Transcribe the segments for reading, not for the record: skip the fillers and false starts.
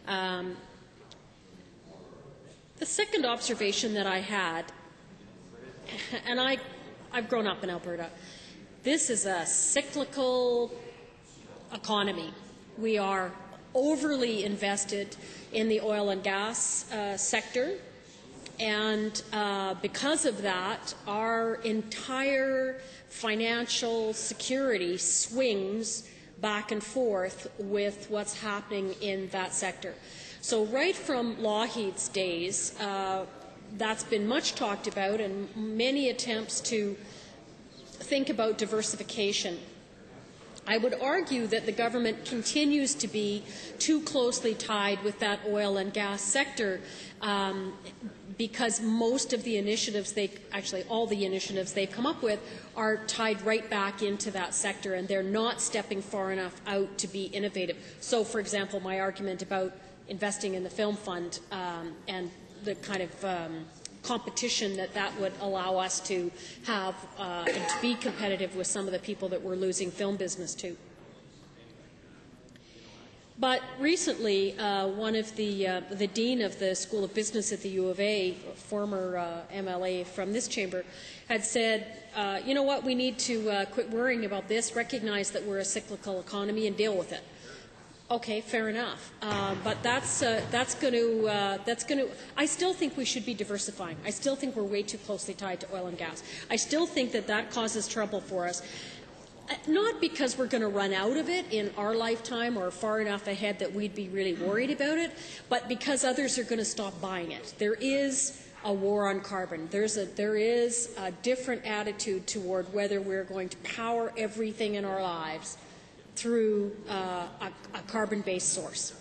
The second observation that I had, and I've grown up in Alberta, this is a cyclical economy. We are overly invested in the oil and gas sector, and because of that, our entire financial security swings back and forth with what's happening in that sector. So right from Lougheed's days, that's been much talked about, and many attempts to think about diversification. I would argue that the government continues to be too closely tied with that oil and gas sector because most of the initiatives, actually all the initiatives they've come up with are tied right back into that sector, and they're not stepping far enough out to be innovative. So, for example, my argument about investing in the film fund and the kind of competition that would allow us to have and to be competitive with some of the people that we're losing film business to. But recently, one of the dean of the School of Business at the U of A, former MLA from this chamber, had said, you know what, we need to quit worrying about this, recognize that we're a cyclical economy, and deal with it. Okay, fair enough. But that's going to. I still think we should be diversifying. I still think we're way too closely tied to oil and gas. I still think that causes trouble for us. Not because we're going to run out of it in our lifetime or far enough ahead that we'd be really worried about it, but because others are going to stop buying it. There is a war on carbon. There is a different attitude toward whether we're going to power everything in our lives through a carbon-based source.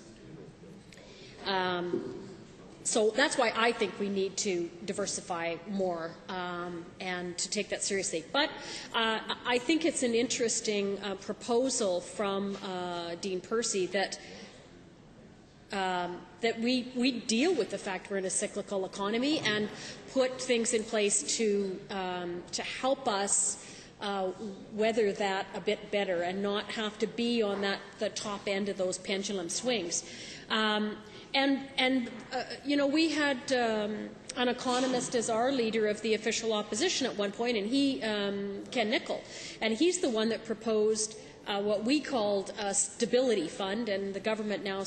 So that's why I think we need to diversify more and to take that seriously. But I think it's an interesting proposal from Dean Percy that we deal with the fact we're in a cyclical economy and put things in place to help us weather that a bit better and not have to be on the top end of those pendulum swings. You know, we had an economist as our leader of the official opposition at one point, and Ken Nicol, and he's the one that proposed what we called a stability fund, and the government now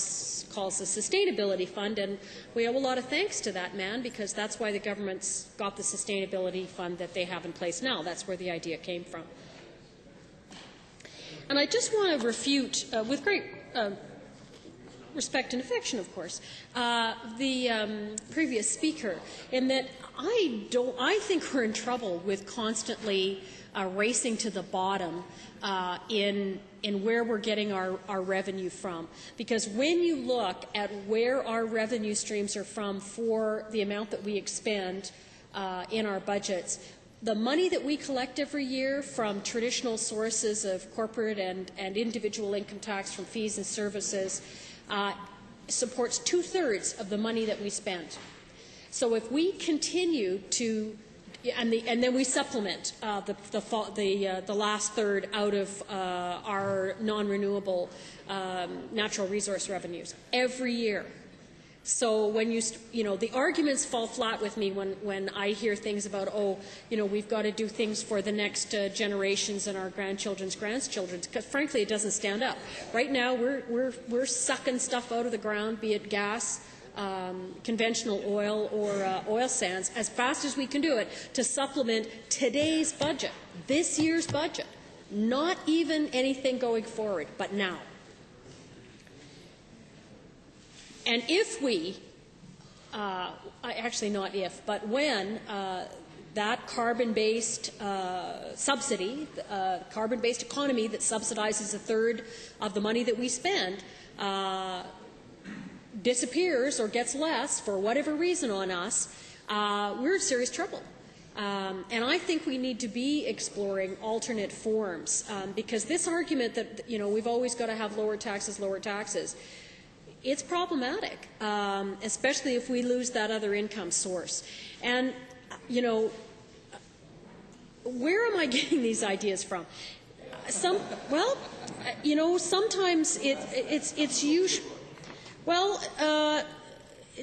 calls a sustainability fund, and we owe a lot of thanks to that man, because that's why the government's got the sustainability fund that they have in place now. That's where the idea came from. And I just want to refute, with great respect and affection, of course, the previous speaker, in that I think we're in trouble with constantly racing to the bottom in where we're getting our revenue from. Because when you look at where our revenue streams are from for the amount that we expend in our budgets, the money that we collect every year from traditional sources of corporate and individual income tax from fees and services supports 2/3 of the money that we spend. So if we continue to, and then we supplement the last third out of our non-renewable natural resource revenues every year. So when you know, the arguments fall flat with me when I hear things about, oh, you know, we've got to do things for the next generations and our grandchildren's grandchildren, because frankly it doesn't stand up. Right now we're sucking stuff out of the ground, be it gas, conventional oil, or oil sands, as fast as we can do it to supplement today's budget, this year's budget, not even anything going forward, but now. And if we, actually not if, but when that carbon-based subsidy, carbon-based economy that subsidizes 1/3 of the money that we spend, disappears or gets less for whatever reason on us, we're in serious trouble. And I think we need to be exploring alternate forms, because this argument that, you know, we've always got to have lower taxes, it's problematic, especially if we lose that other income source. And, you know, where am I getting these ideas from? Well, you know, sometimes it's usual. Well,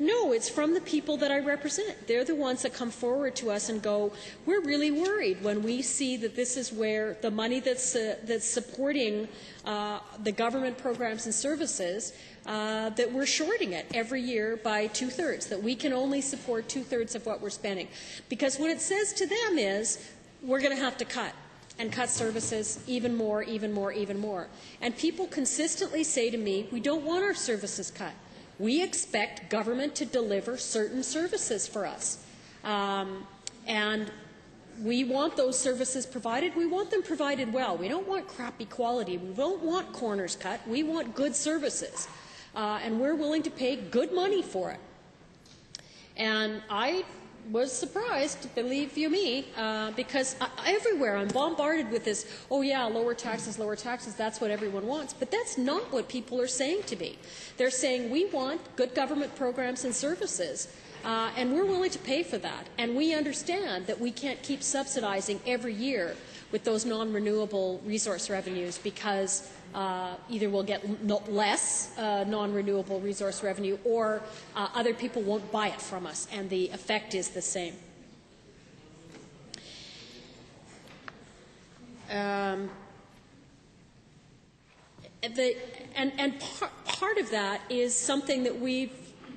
no, it's from the people that I represent. They're the ones that come forward to us and go, we're really worried when we see that this is where the money that's supporting the government programs and services, that we're shorting it every year by 2/3, that we can only support 2/3 of what we're spending. Because what it says to them is, we're going to have to cut, and cut services even more, even more, even more. And people consistently say to me, we don't want our services cut. We expect government to deliver certain services for us. And we want those services provided. We want them provided well. We don't want crappy quality. We don't want corners cut. We want good services. And we're willing to pay good money for it. And I was surprised, believe you me, because everywhere I'm bombarded with this, oh yeah, lower taxes, that's what everyone wants. But that's not what people are saying to me. They're saying we want good government programs and services, and we're willing to pay for that. And we understand that we can't keep subsidizing every year with those non-renewable resource revenues, because either we'll get less non-renewable resource revenue, or other people won't buy it from us, and the effect is the same. Part of that is something that we've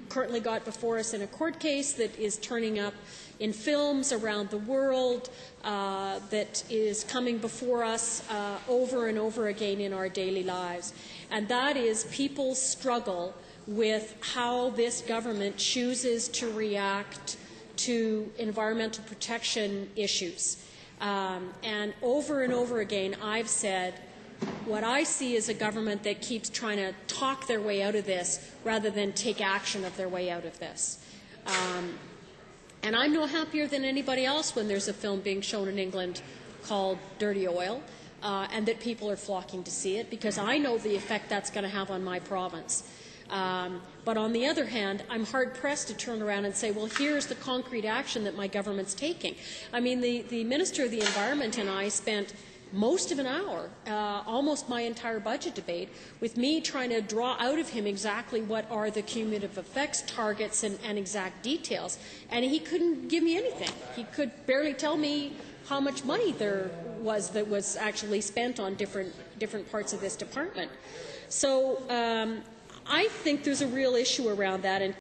currently got before us in a court case that is turning up in films around the world, that is coming before us over and over again in our daily lives. And that is people's struggle with how this government chooses to react to environmental protection issues. And over again, I've said, what I see is a government that keeps trying to talk their way out of this rather than take action of their way out of this. And I'm no happier than anybody else when there's a film being shown in England called Dirty Oil, and that people are flocking to see it, because I know the effect that's going to have on my province. But on the other hand, I'm hard-pressed to turn around and say, well, here's the concrete action that my government's taking. I mean, the Minister of the Environment and I spent most of an hour, almost my entire budget debate, with me trying to draw out of him exactly what are the cumulative effects targets and exact details. And he couldn't give me anything. He could barely tell me how much money there was that was actually spent on different parts of this department. So I think there's a real issue around that. And